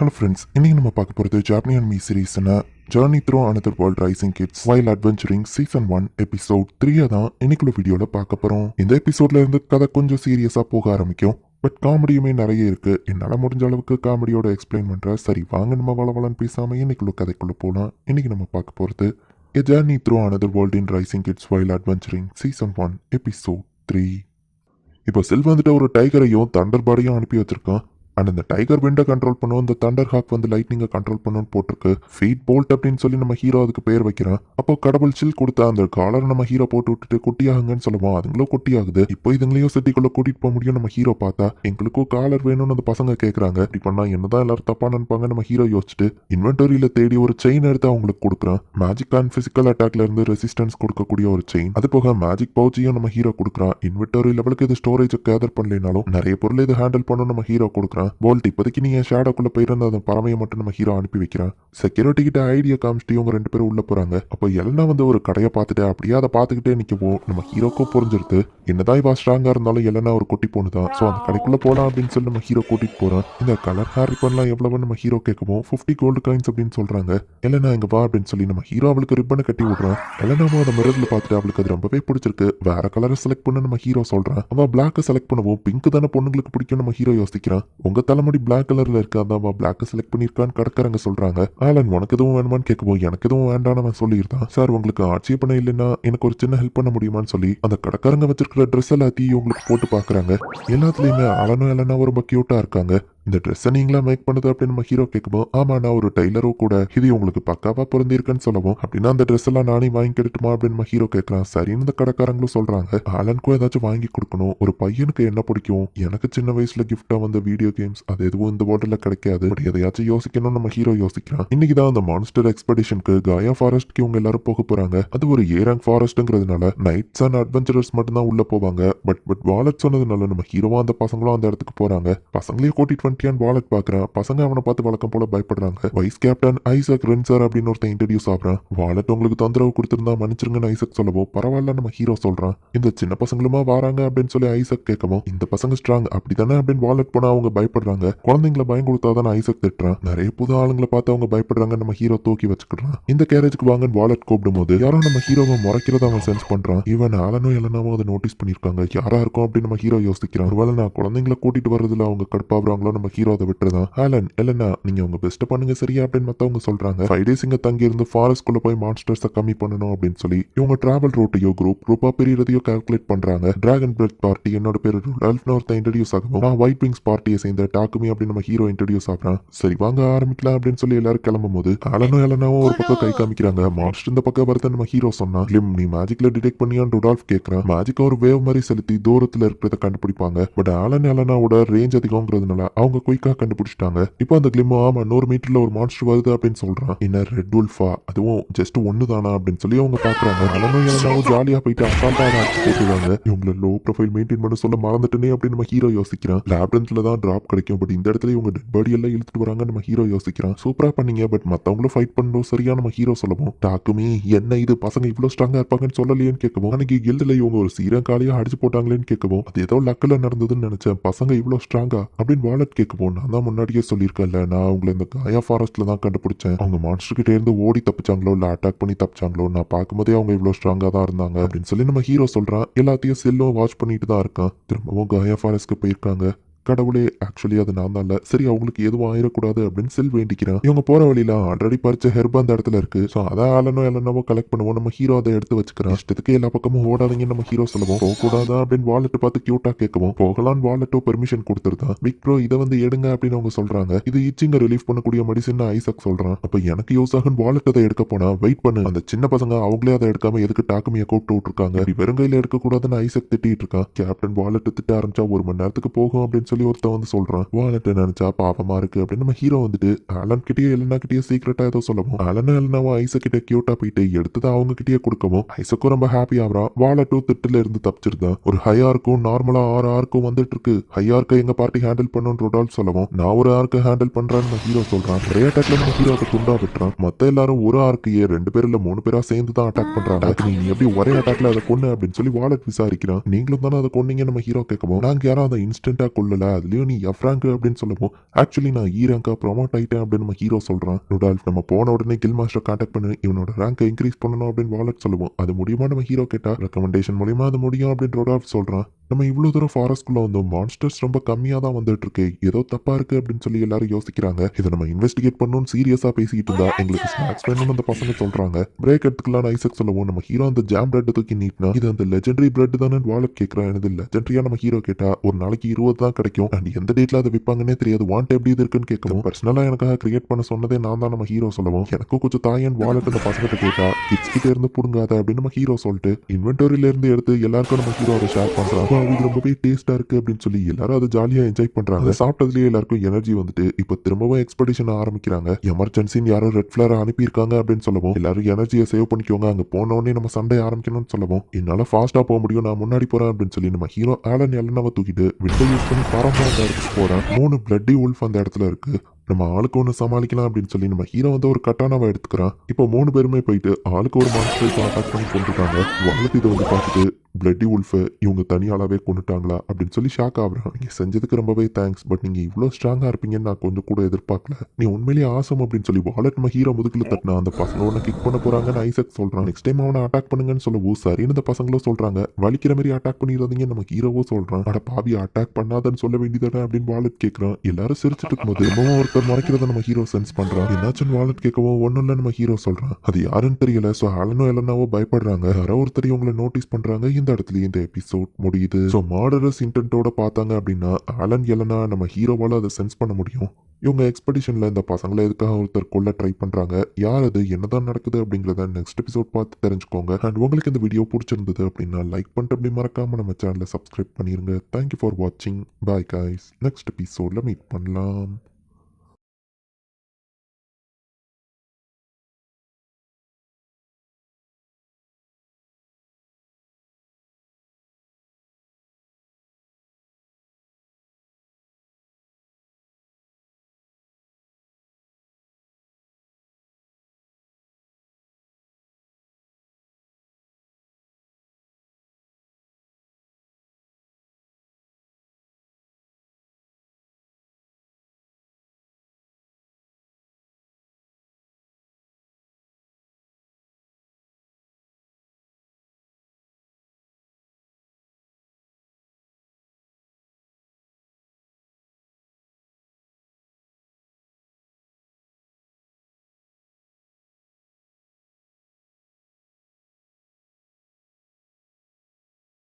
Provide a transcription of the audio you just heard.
Hello friends, இன்னைக்கு நம்ம பார்க்க போகிறது ஜாப்பனி அனிமி சீரீஸ்னா journey through another world raising kids while adventuring season 1 episode 3 தான் இன்னைக்குள்ள வீடியோவில் பார்க்க போகிறோம். இந்த எபிசோட்ல இருந்து கதை கொஞ்சம் சீரியஸாக போக ஆரம்பிக்கும். பட் காமெடியுமே நிறைய இருக்கு. என்னால் முடிஞ்ச அளவுக்கு காமெடியோட எக்ஸ்பிளைன் பண்ணுறேன். சரி வாங்க நம்ம வளவலன்னு பேசாமல் இன்னைக்குள்ள கதைக்குள்ளே போகலாம். இன்னைக்கு நம்ம பார்க்க போகிறது A Journey Through Another World in Rising Kids While Adventuring season 1 episode 3. இப்போ செல் வந்துட்டு ஒரு டைகரையும் தண்டர் பாடியும் அனுப்பி வச்சிருக்கான். அண்ட் இந்த டைகர் விண்டை கண்ட்ரோல் பண்ணும், இந்த தண்டர் ஹாக் வந்து லைட்னிங்கை கண்ட்ரோல் பண்ணுன்னு போட்டிருக்கு. ஃபீட் போல்ட் அப்படின்னு சொல்லி நம்ம ஹீரோ அதுக்கு பேர் வைக்கிறான். அப்போ கடவுள் சில் கொடுத்த அந்த காலரை நம்ம ஹீரோ போட்டு விட்டுட்டு குட்டியாகுங்கன்னு சொல்லுவோம். அதுங்களும் குட்டியாகுது. இப்போ இதுங்களையும் சிட்டிக்குள்ள கூட்டிட்டு போக முடியும். நம்ம ஹீரோ பார்த்தா எங்களுக்கும் காலர் வேணும்னு அந்த பசங்க கேட்கறாங்க. இப்படி பண்ணா என்னதான் எல்லாரும் தப்பா நினைப்பாங்க நம்ம ஹீரோ யோசிச்சுட்டு இன்வென்டரியில தேடி ஒரு செயின் எடுத்து அவங்களுக்கு கொடுக்குறான். மேஜிக் அண்ட் பிசிக்கல் அட்டாக்ல இருந்து ரெசிஸ்டன்ஸ் கொடுக்கக்கூடிய ஒரு செயின். அது போக மேஜிக் பவுச்சையும் நம்ம ஹீரோ கொடுக்குறான். இன்வென்டரி லெவலுக்கு இது ஸ்டோரேஜ் கேதர் பண்ணலைனாலும் நிறைய பொருள் இது ஹேண்டில் பண்ணணும் நம்ம ஹீரோ கொடுக்குறான். போல்ட் இப்போதைக்கு நீ என் ஷேடோக்குள்ள போயிருந்த அந்த பறவையை மட்டும் நம்ம ஹீரோ அனுப்பி வைக்கிறான். செக்யூரிட்டி கிட்ட ஐடியா காமிச்சிட்டு இவங்க 2 பேரும் உள்ள போறாங்க. அப்போ எலனா வந்து ஒரு கடையை பார்த்துட்டு அப்படியே அதை பார்த்துக்கிட்டே நிற்கவும் நம்ம ஹீரோக்கும் புரிஞ்சிருது என்னதான் இவா ஸ்ட்ராங்கா இருந்தாலும் எலனா ஒரு குட்டி பொண்ணு தான். ஸோ அந்த கடைக்குள்ள போலாம் அப்படின்னு சொல்லி நம்ம ஹீரோ கூட்டிட்டு போறான். இந்த கலர் ஹேர் ரிப்பன்லாம் எவ்வளவு நம்ம ஹீரோ கேட்கவும் 50 கோல்டு காயின்ஸ் அப்படின்னு சொல்றாங்க. எலனா இங்க வா அப்படின்னு சொல்லி நம்ம ஹீரோ அவளுக்கு ரிப்பனை கட்டி விடுறான். எலனாவும் அந்த மிரர்ல பார்த்துட்டு அவளுக்கு அது ரொம்பவே பிடிச்சிருக்கு. வேற கலரை செலக்ட் பண்ண நம்ம ஹீரோ சொல்றான். அவன் பிளாக் செலக்ட் பண்ணவும் பிங்க் தானே பொண்ணுங்களுக்கு பிடிக்கும் நம்ம ஹீரோ யோசிக்கிறான். உங்க தலைமுடி பிளாக் கலர்ல இருக்கு, அதான் பிளாக் செலக்ட் பண்ணிருக்கான்னு கடைக்காரங்க சொல்றாங்க. ஆலன் உனக்கு எதுவும் வேணுமான்னு கேட்கவும் எனக்கு எதுவும் வேண்டான்னு அவன் சொல்லியிருந்தான். சார் உங்களுக்கு ஆட்சேபனை இல்லைன்னா எனக்கு ஒரு சின்ன ஹெல்ப் பண்ண முடியுமான்னு சொல்லி அந்த கடைக்காரங்க வச்சிருக்கிற ட்ரெஸ் எல்லாத்தையும் உங்களுக்கு போட்டு பாக்குறாங்க. எல்லாத்துலயுமே அலனும் எல்லனா ரொம்ப கியூட்டா இருக்காங்க. இந்த ட்ரெஸ்ஸை நீங்களா மேக் பண்ணுது அப்படின்னு நம்ம ஹீரோ கேட்கும்போது ஆமா நான் ஒரு டைலரோ கூட, இது உங்களுக்கு பக்காவா பொருந்திருக்குன்னு சொல்லவும் அப்படின்னா அந்த ட்ரெஸ் எல்லாம் நானே வாங்கி கிடைட்டுமா அப்படின்னு நம்ம ஹீரோ கேட்கறான். சரின்னு இந்த கடைக்காரங்களும் சொல்றாங்க. ஆலனுக்கும் ஏதாச்சும் வாங்கி கொடுக்கணும். ஒரு பையனுக்கு என்ன பிடிக்கும், எனக்கு சின்ன வயசுல கிஃப்டா வந்த வீடியோ கேம்ஸ் அது எதுவும் இந்த வேர்ல்டுல கிடைக்காது. பட் எதையாச்சும் யோசிக்கணும் நம்ம ஹீரோ யோசிக்கிறான். இன்னைக்கு தான் அந்த மான்ஸ்டர் எக்ஸ்பெடிஷனுக்கு காயா ஃபாரஸ்ட்க்கு இவங்க எல்லாரும் போக போறாங்க. அது ஒரு ஏரங் ஃபாரஸ்ட்ங்கிறதுனால நைட்ஸ் அண்ட் அட்வென்ச்சரர்ஸ் மட்டும் தான் உள்ள போவாங்க. பட் வாலட் சொன்னதுனால நம்ம ஹீரோவா அந்த பசங்களும் அந்த இடத்துக்கு போறாங்க. பசங்களையும் கூட்டிட்டு வாலட் பாக்குறான். பசங்க அவனை பார்த்து வழக்கம் போல பயப்படுறாங்க. வைஸ் கேப்டன் ஐசக் ரென்சர் அப்படின்னு ஒருத்தன் இன்ட்ரடியூஸ் ஆகுறான். வாலட் உங்களுக்கு தொந்தரவு கொடுத்திருந்தா மன்னிச்சிருங்கன்னு ஐசக் சொல்லவும் பரவாயில்ல நம்ம ஹீரோ சொல்றான். இந்த சின்ன பசங்களுமா வராங்க அப்படின்னு சொல்லி ஐசக் கேட்கவும் இந்த பசங்க ஸ்ட்ராங் அப்படித்தானே அப்படின்னு வாலட் போனா அவங்க பயப்படுறாங்க. குழந்தைங்களை பயம் கொடுத்தாதான் ஐசக் திட்டுறான். நிறைய புது ஆளுங்களை பார்த்து அவங்க பயப்படுறாங்க. நம்ம ஹீரோ தூக்கி வச்சுக்கிறான். இந்த கேரேஜுக்கு வாங்கன்னு வாலட் கூப்பிடும் போது யாரும் நம்ம ஹீரோவை முறைக்கிறத அவன் சென்ஸ் பண்றான். இவன் ஆலனும் எல்லனாவும் அதை நோட்டீஸ் பண்ணிருக்காங்க. யாரா இருக்கும் அப்படின்னு நம்ம ஹீரோ யோசிக்கிறான். ஒருவேளை நான் குழந்தைங்களை கூட்டிட்டு வர்றதுல அவங்க கடுப்பாடுறாங்களோ நம்ம ஹீரோ அதை விட்டுறதான். ஆலன் எல்லனா நீங்க உங்க பெஸ்ட் பண்ணுங்க சரியா அப்படின்னு மத்தவங்க சொல்றாங்க. 5 days இங்க தங்கி இருந்து ஃபாரஸ்ட் குள்ள போய் மான்ஸ்டர்ஸை கம்மி பண்ணணும் அப்படின்னு சொல்லி இவங்க டிராவல் ரூட்டையோ குரூப்பா பிரியறதையோ கால்குலேட் பண்றாங்க. டிராகன் பிரெட் பார்ட்டி என்னோட பேரு ரல்ஃப்னு ஒருத்தன் இன்ட்ரடியூஸ் ஆகும். நான் ஒயிட் விங்ஸ் பார்ட்டியை சேர்ந்த டாக்குமி அப்படின்னு நம்ம ஹீரோ இன்ட்ரடியூஸ் ஆகிறான். சரி வாங்க ஆரம்பிக்கலாம் அப்படின்னு சொல்லி எல்லாரும் கிளம்பும் போது ஆலனும் எல்லனாவும் ஒரு பக்கம் கை காமிக்கிறாங்க. மான்ஸ்டர் இந்த பக்கம் வரத நம்ம ஹீரோ சொன்னா கிளிம் நீ மேஜிக்ல டிடெக்ட் பண்ணியான்னு ருடால்ஃப் கேட்கறான். மேஜிக் ஒரு வேவ் மாதிரி செலுத்தி தூரத்துல இருக்கிறத கண்டுபிடிப்பாங்க. பட் ஆலன் எல்லனாவோட ரேஞ்ச் அதிகம்ங்கிறதுனால அவங்க குயிக்கா கண்டுபிடிச்சிட்டாங்க. இப்போ அந்த கிளிமோ ஆமா 100 மீட்டர்ல ஒரு மான்ஸ்டர் வருது அப்படின்னு சொல்றான். என்ன ரெட் வுல்ஃபா, அதுவும் ஜஸ்ட் ஒன்னு தானா அப்படின்னு சொல்லி அவங்க பாக்குறாங்க. அலனும் எல்லனாவும் ஜாலியா போயிட்டு அசால்ட்டா போட்டுருவாங்க. இவங்களை லோ ப்ரொஃபைல் மெயின்டைன் பண்ண சொல்ல மறந்துட்டேனே அப்படின்னு நம்ம ஹீரோ யோசிக்கிறான். லேப்ரன்ஸ்ல தான் டிராப் கிடைக்கும். பட் இந்த இடத்துல இவங்க டெட் பாடி எல்லாம் இழுத்துட்டு வராங்க. நம்ம ஹீரோ யோசிக்கிறான். சூப்பரா பண்ணீங்க. பட் மத்தவங்களும் ஃபைட் பண்ணணும் சரியா நம்ம ஹீரோ சொல்லவும் டாக்குமி என்ன இது பசங்க இவ்வளவு ஸ்ட்ராங்கா இருப்பாங்கன்னு சொல்லலையேன்னு கேட்கவும் அன்னைக்கு கில்டுல இவங்க ஒரு சீரங்காலியா அடிச்சு போட்டாங்களேன்னு கேட்கவும் அது ஏதோ லக்கில் நடந்ததுன்னு நினைச்சேன். பசங்க இவ்வளவு ஸ்ட்ராங்கா அப்படின்னு வாலட் கேட்கவும் நான் தான் முன்னாடியே சொல்லியிருக்கேன்ல, நான் அவங்களை இந்த காயா ஃபாரஸ்ட்ல தான் கண்டுபிடிச்சேன். அவங்க மான்ஸ்டர் கிட்டே இருந்து ஓடி தப்பிச்சாங்களோ இல்ல அட்டாக் பண்ணி தப்பிச்சாங்களோ நான் பார்க்கும்போதே அவங்க இவ்வளவு ஸ்ட்ராங்கா தான் இருந்தாங்க அப்படின்னு சொல்லி நம்ம ஹீரோ சொல்றான். எல்லாத்தையும் செல்லும் வாட்ச் பண்ணிட்டு தான் இருக்கான். திரும்பவும் காயா ஃபாரஸ்ட்க்கு போயிருக்காங்க. கடவுளே ஆக்சுவலி அது நான் தான் இல்ல, சரி அவங்களுக்கு எதுவும் ஆயிடக்கூடாது அப்படின்னு செல் வேண்டிக்கிறான். இவங்க போற வழியில ஆல்ரெடி பறிச்ச ஹெர்ப் அந்த இடத்துல இருக்கு. ஸோ அதை ஆலனோ எல்லனோ கலெக்ட் பண்ணுவோம். நம்ம ஹீரோ அதை எடுத்து வச்சுக்கிறான். இஷ்டத்துக்கு எல்லா பக்கமும் ஓடாதீங்கன்னு நம்ம ஹீரோ சொல்லுவோம். போக கூடாதா அப்படின்னு வாலெட் பார்த்து கியூட்டா கேட்கவும் போகலான்னு வாலெட்டோ பெர்மிஷன் கொடுத்துருதான். பிக் ப்ரோ இதை வந்து எடுங்க அப்படின்னு அவங்க சொல்றாங்க. இது இச்சிங்க ரிலீஃப் பண்ணக்கூடிய மெடிசின் ஐசக் சொல்றான். அப்ப எனக்கு யூஸ் ஆகும் வாலெட் அதை எடுக்க போனா வெயிட் பண்ணு, அந்த சின்ன பசங்க அவங்களே அதை எடுக்காம எதுக்கு டாக்குமியை கூப்பிட்டு விட்டுருக்காங்க, வெறுங்கையில எடுக்க கூடாதுன்னு ஐசக் திட்டிட்டு இருக்கான். கேப்டன் வாலெட் திட்ட ஆரம்பிச்சா 1 மணி நேரத்துக்கு போகும் அப்படின்னு சொல்லி ஒருத்தன் வந்து சொல்றான். வாலெட் நினைச்சா பாவமா இருக்கு அப்படின்னு நம்ம ஹீரோ வந்துட்டு ஆலன் கிட்டயே எல்லனா கிட்டயே சீக்கிரட்டா ஏதோ சொல்லவும் ஆலனும் எல்லனாவும் ஐசக் கிட்ட கியூட்டா போயிட்டு எடுத்ததை அவங்க கிட்டயே கொடுக்கவும் ஐசக்கும் ரொம்ப ஹாப்பி ஆகுறான். வாலெட்டும் திட்டுல இருந்து தப்பிச்சிருந்தான். ஒரு ஹையாருக்கும் நார்மலா 6 ஆர்க்கும் வந்துட்டு இருக்கு. ஹையார்க்கை எங்க பார்ட்டி ஹேண்டில் பண்ணணும் ரொடால் சொல்லவும் நான் ஒரு ஆர்க்கு ஹேண்டில் பண்றான்னு நம்ம ஹீரோ சொல்றான். ஒரே அட்டாக்ல நம்ம ஹீரோ துண்டா விட்டுறான். மத்த எல்லாரும் ஒரு ஆர்க்கையே 2 பேர் இல்ல 3 பேரா சேர்ந்து தான் அட்டாக் பண்றாங்க. நீ எப்படி ஒரே அட்டாக்ல அதை கொண்டு அப்படின்னு சொல்லி வாலெட் விசாரிக்கிறான். நீங்களும் தானே அதை கொண்டீங்க நம்ம ஹீரோ கேட்கவும் நாங்க யாரும் அதை இன்ஸ்டன்டா கொள்ளல, இருக்குல்ல அதுலயும் நீ எஃப் ரேங்க் அப்படின்னு சொல்லவும் ஆக்சுவலி நான் இ ரேங்கா ப்ரொமோட் ஆயிட்டேன் அப்படின்னு நம்ம ஹீரோ சொல்றான். ருடால்ஃப் நம்ம போன உடனே கில் மாஸ்டர் கான்டாக்ட் பண்ணி இவனோட ரேங்கை இன்க்ரீஸ் பண்ணணும் அப்படின்னு வாலட் சொல்லுவோம். அது முடியுமா நம்ம ஹீரோ கேட்டா ரெக்கமெண்டேஷன் மூலியமா அது முடியும் அப்படின்னு ருடால்ஃப் சொல்றான். நம்ம இவ்வளவு தூரம் ஃபாரஸ்ட்குள்ள வந்தோம், மான்ஸ்டர்ஸ் ரொம்ப கம்மியா தான் வந்துட்டு இருக்கு, ஏதோ தப்பா இருக்கு அப்படின்னு சொல்லி எல்லாரும் யோசிக்கிறாங்க. இதை நம்ம இன்வெஸ்டிகேட் பண்ணணும்னு சீரியஸா பேசிட்டு இருந்தா எங்களுக்கு ஸ்நாக்ஸ் வேணும்னு அந்த பசங்க சொல்றாங்க. பிரேக் எடுத்துக்கலாம் ஐசக் சொல்லவும் நம்ம ஹீரோ அந்த ஜாம் பிரெட் தூக்கி நீட்னா இது அந்த லெஜெண்டரி பிரெட் தானே வாலட் கேட்கறான். எனது லெஜெண்டரியா நம்ம ஹீரோ கேட்டா ஒரு நாளைக்கு 20 தான் கிடைக்கும் அண்ட் எந்த டேட்ல அதை விற்பாங்கன்னே தெரியாது, வாண்ட் எப்படி இது இருக்குன்னு கேட்கணும். பர்சனலா எனக்காக கிரியேட் பண்ண சொன்னதே நான் தான் நம்ம ஹீரோ சொல்லவும் எனக்கும் கொஞ்சம் தாயன் வாலட் அந்த பசங்கிட்ட கேட்டா கிட்ஸ் கிட்ட இருந்து புடுங்காத அப்படின்னு நம்ம ஹீரோ சொல்லிட்டு இன்வென்டரியில இருந்து எடுத்து எல்லாருக்கும் நம்ம ஹீரோ அதை ஷேர் பண்றான். இது ரொம்பவே டேஸ்டா இருக்கு அப்படின்னு சொல்லி எல்லாரும் அதை ஜாலியா என்ஜாய் பண்றாங்க. சாப்பிட்டதுலயே எல்லாருக்கும் எனர்ஜி வந்துட்டு இப்ப திரும்பவும் எக்ஸ்பெடிஷன் ஆரம்பிக்கிறாங்க. எமர்ஜென்சின்னு யாரும் ரெட் ஃபிளர் அனுப்பியிருக்காங்க அப்படின்னு சொல்லவும் எல்லாரும் எனர்ஜியை சேவ் பண்ணிக்கோங்க, அங்க போன உடனே நம்ம சண்டை ஆரம்பிக்கணும்னு சொல்லவும் என்னால ஃபாஸ்டா போக முடியும், நான் முன்னாடி போறேன் அப்படின்னு சொல்லி நம்ம ஹீரோ ஆலன் எல்லனாவை தூக்கிட்டு விண்டோ யூஸ் பண்ணி பரம்பரை அந்த இடத்துக்கு போறேன். 3 பிளட்டி உல்ஃப் அந்த இடத்துல இருக்கு. நம்ம ஆளுக்கு ஒன்று சமாளிக்கலாம் அப்படின்னு சொல்லி நம்ம ஹீரோ வந்து ஒரு கட்டானாவை எடுத்துக்கிறான். இப்போ 3 பேருமே போயிட்டு ஆளுக்கு ஒரு மான்ஸ்டர் அட்டாக் பண்ணி கொண்டுட்டாங்க. வாலட் இதை வந்து பார்த்துட்டு பிளட்டி உல்ஃபை இவங்க தனியாளாவே கொண்டுட்டாங்களா அப்படின்னு சொல்லி ஷாக் ஆகுறான். நீங்க செஞ்சதுக்கு ரொம்பவே தேங்க்ஸ், பட் நீங்க இவ்வளோ ஸ்ட்ராங்கா இருப்பீங்கன்னு நான் கொஞ்சம் கூட எதிர்பார்க்கல, நீ உண்மையிலேயே ஆசம் அப்படின்னு சொல்லி வாலட் நம்ம ஹீரோ முதுகுல தட்டினா அந்த பசங்க உன்னை கிக் பண்ண போறாங்கன்னு ஐசக் சொல்றான். நெக்ஸ்ட் டைம் அவனை அட்டாக் பண்ணுங்கன்னு சொல்லவும் சரின்னு இந்த பசங்களும் சொல்றாங்க. வலிக்கிற மாதிரி அட்டாக் பண்ணிடுறீங்க நம்ம ஹீரோவும் சொல்றான். அட பாவி அட்டாக் பண்ணாதன்னு சொல்ல வேண்டியதானே அப்படின்னு வாலட் கேட்கறான். எல்லாரும் சிரிச்சுட்டு இருக்கும்போது ரொம்பவும் ஒருத்தர் மறைக்கிறத நம்ம ஹீரோ சென்ஸ் பண்றான். என்னாச்சுன்னு வாலட் கேட்கவும் ஒன்னும் இல்ல நம்ம ஹீரோ சொல்றான். அது யாருன்னு தெரியல. சோ ஆலனோ எல்லனாவோ பயப்படுறாங்க. யாரோ ஒருத்தர் இவங்களை நோட்டீஸ் பண்றாங்க. இந்த இடத்துல இந்த எபிசோட் முடியுது. சோ மர்டரஸ் இன்டென்ட்டோட பார்த்தாங்க அப்படின்னா ஆலன் எல்லனா நம்ம ஹீரோவால அதை சென்ஸ் பண்ண முடியும். இவங்க எக்ஸ்பெடிஷன்ல இந்த பசங்களை எதுக்காக ஒருத்தர் கொல்ல ட்ரை பண்றாங்க, யார் அது, என்னதான் நடக்குது அப்படிங்கறத நெக்ஸ்ட் எபிசோட் பார்த்து தெரிஞ்சுக்கோங்க. அண்ட் உங்களுக்கு இந்த வீடியோ பிடிச்சிருந்தது அப்படின்னா லைக் பண்ணிட்டு அப்படி மறக்காம நம்ம சேனலை சப்ஸ்கிரைப் பண்ணிருங்க. தேங்க்யூ ஃபார் வாட்சிங். பாய் கைஸ், நெக்ஸ்ட் எபிசோட்ல மீட் பண்ணலாம்.